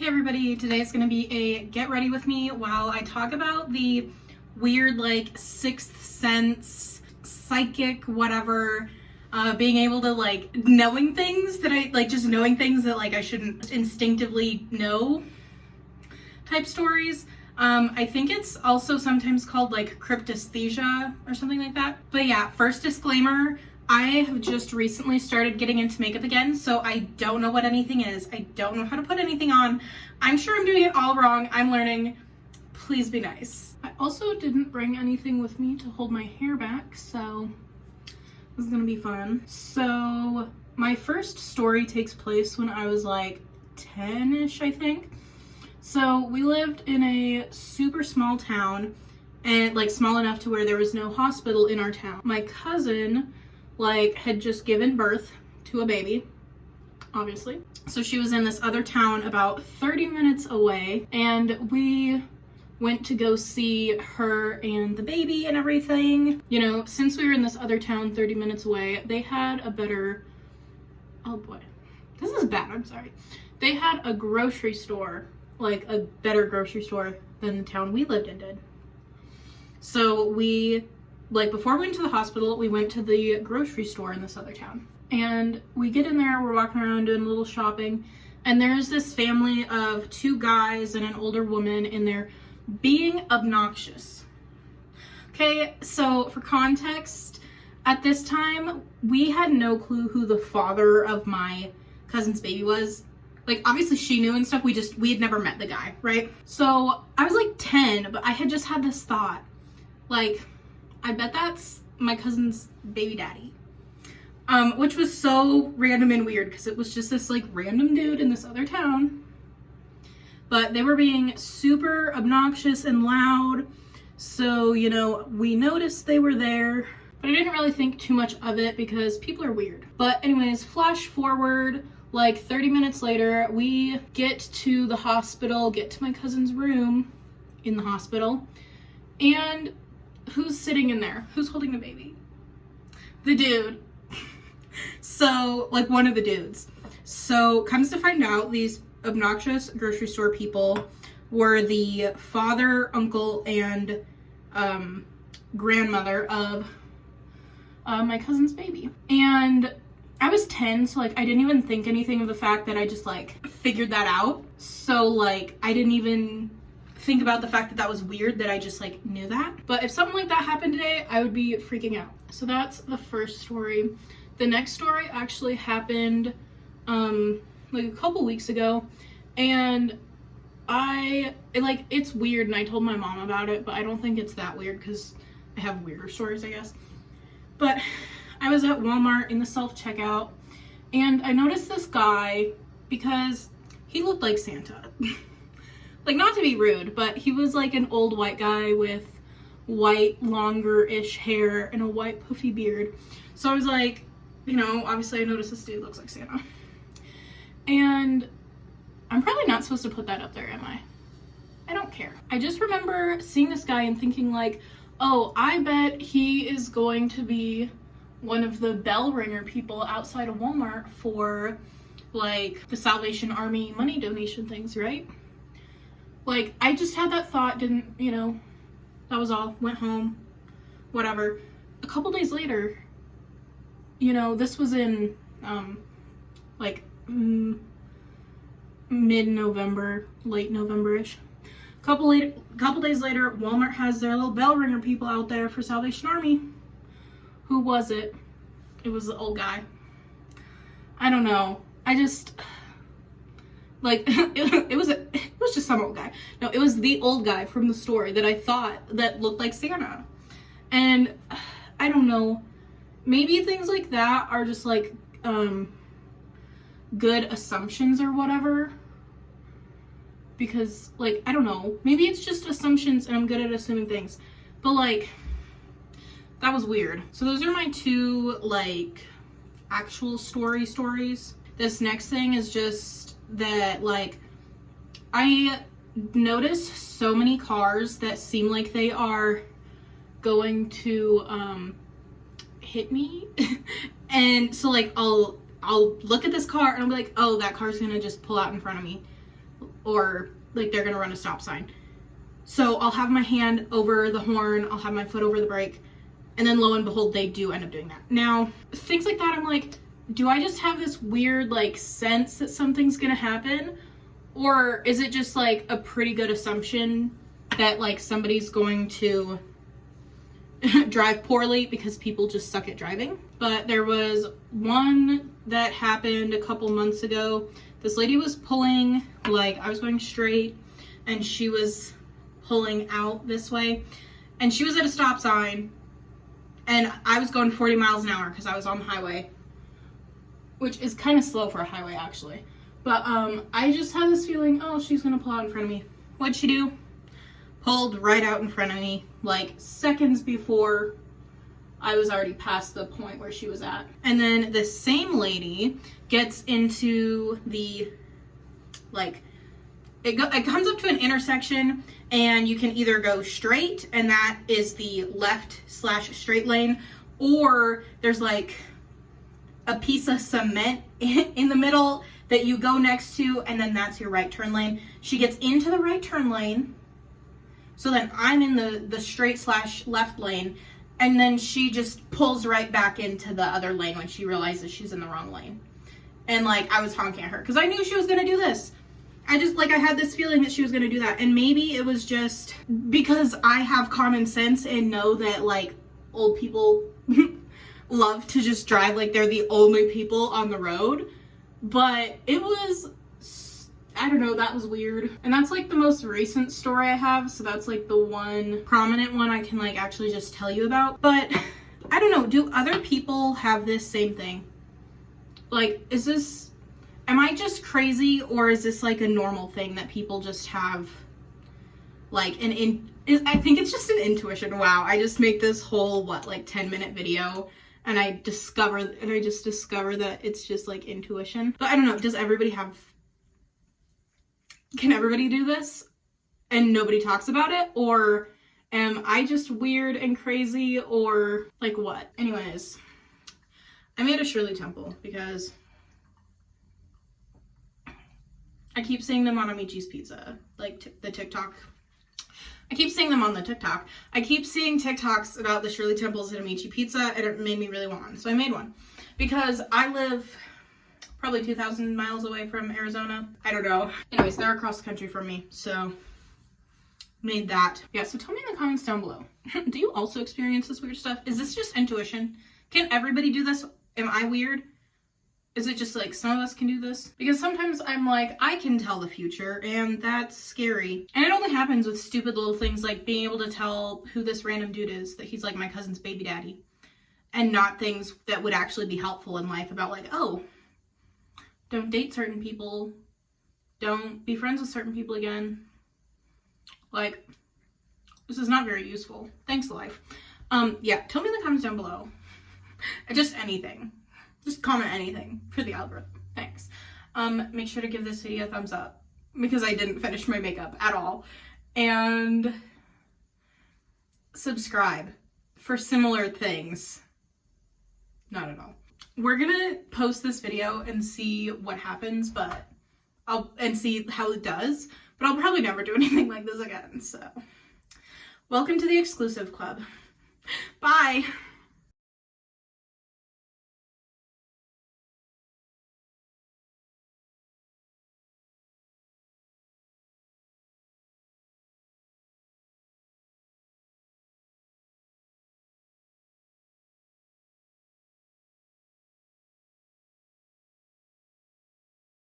Hey everybody, today is going to be a get ready with me while I talk about the weird like sixth sense, psychic, whatever, being able to like knowing things that just knowing things that like I shouldn't instinctively know type stories. I think it's also sometimes called like cryptaesthesia or something like that. But yeah, first disclaimer, I have just recently started getting into makeup again, so I don't know what anything is. I don't know how to put anything on. I'm sure I'm doing it all wrong. I'm learning. Please be nice. I also didn't bring anything with me to hold my hair back, so this is gonna be fun. So my first story takes place when I was like 10-ish, I think. So we lived in a super small town, and like small enough to where there was no hospital in our town. My cousin had just given birth to a baby, obviously. So she was in this other town about 30 minutes away, and we went to go see her and the baby and everything. You know, since we were in this other town 30 minutes away, they had a better, oh boy, this is bad, I'm sorry. They had a grocery store, like a better grocery store than the town we lived in did. So we, before we went to the hospital, we went to the grocery store in this other town. And we get in there, we're walking around doing a little shopping, and there's this family of two guys and an older woman in there being obnoxious. Okay, so for context, at this time, we had no clue who the father of my cousin's baby was. Like, obviously she knew and stuff, we had never met the guy, right? So I was like 10, but I had just had this thought, like, I bet that's my cousin's baby daddy. Which was so random and weird because it was just this like random dude in this other town. But they were being super obnoxious and loud. So, you know, we noticed they were there, but I didn't really think too much of it because people are weird. But anyways, flash forward like 30 minutes later, we get to the hospital, get to my cousin's room in the hospital, and who's sitting in there? Who's holding the baby? The dude. So, like, one of the dudes. So, comes to find out, these obnoxious grocery store people were the father, uncle, and grandmother of my cousin's baby. And I was 10, so, like, I didn't even think anything of the fact that I just, like, figured that out. So, like, I didn't even think about the fact that that was weird that I just like knew that. But if something like that happened today, I would be freaking out. So that's the first story. The next story actually happened like a couple weeks ago, and it's weird, and I told my mom about it, but I don't think it's that weird because I have weirder stories, I guess. But I was at Walmart in the self-checkout, and I noticed this guy because he looked like Santa. Like, not to be rude, but he was like an old white guy with white, longer-ish hair and a white puffy beard. So I was like, you know, obviously I noticed this dude looks like Santa. And I'm probably not supposed to put that up there, am I? I don't care. I just remember seeing this guy and thinking like, oh, I bet he is going to be one of the bell ringer people outside of Walmart for like the Salvation Army money donation things, right? Like, I just had that thought, didn't, you know, that was all. Went home, whatever. A couple days later, you know, this was in, mid-November, late November-ish. Couple days later, Walmart has their little bell ringer people out there for Salvation Army. Who was it? It was the old guy. I don't know. I just... Like, it was just some old guy. No, it was the old guy from the story that I thought that looked like Santa. And I don't know, maybe things like that are just like good assumptions or whatever. Because, like, I don't know, maybe it's just assumptions and I'm good at assuming things. But like, that was weird. So those are my two like actual stories. This next thing is just that, like, I noticed so many cars that seem like they are going to hit me. And so like I'll look at this car and I'll be like, oh, that car's gonna just pull out in front of me. or like they're gonna run a stop sign. So I'll have my hand over the horn, I'll have my foot over the brake, and then lo and behold, they do end up doing that. Now, things like that, I'm like, do I just have this weird like sense that something's gonna happen? Or is it just like a pretty good assumption that like somebody's going to drive poorly because people just suck at driving? But there was one that happened a couple months ago. This lady was pulling, like I was going straight and she was pulling out this way, and she was at a stop sign and I was going 40 miles an hour because I was on the highway, which is kind of slow for a highway actually. But I just had this feeling, oh, she's gonna pull out in front of me. What'd she do? Pulled right out in front of me, like seconds before I was already past the point where she was at. And then the same lady gets into the, like, it comes up to an intersection and you can either go straight and that is the left/straight lane, or there's like a piece of cement in the middle that you go next to, and then that's your right turn lane. She gets into the right turn lane, so then I'm in the straight/left lane, and then she just pulls right back into the other lane when she realizes she's in the wrong lane. And like, I was honking at her because I knew she was gonna do this. I had this feeling that she was gonna do that. And maybe it was just because I have common sense and know that like old people love to just drive like they're the only people on the road. But it was, I don't know, that was weird. And that's like the most recent story I have, so that's like the one prominent one I can like actually just tell you about. But I don't know, do other people have this same thing? Like, am I just crazy, or is this like a normal thing that people just have, like I think it's just an intuition. Wow, I just make this whole, 10-minute video and I just discover that it's just like intuition. But I don't know, can everybody do this and nobody talks about it? Or am I just weird and crazy, or like what? Anyways, I made a Shirley Temple because I keep seeing them on Amici's Pizza, like the TikTok. I keep seeing them on the TikTok. I keep seeing TikToks about the Shirley Temples at Amici Pizza, and it made me really want one. So I made one because I live probably 2,000 miles away from Arizona. I don't know. Anyways, they're across the country from me, so made that. Yeah, so tell me in the comments down below. Do you also experience this weird stuff? Is this just intuition? Can everybody do this? Am I weird? Is it just like some of us can do this? Because sometimes I'm like, I can tell the future, and that's scary. And it only happens with stupid little things like being able to tell who this random dude is, that he's like my cousin's baby daddy. And not things that would actually be helpful in life about like, oh, don't date certain people. Don't be friends with certain people again. Like, this is not very useful. Thanks, life. Yeah, tell me in the comments down below. Just anything. Just comment anything for the algorithm. Thanks. Make sure to give this video a thumbs up because I didn't finish my makeup at all. And subscribe for similar things. Not at all. We're gonna post this video and see what happens, and see how it does, but I'll probably never do anything like this again, so. Welcome to the exclusive club. Bye.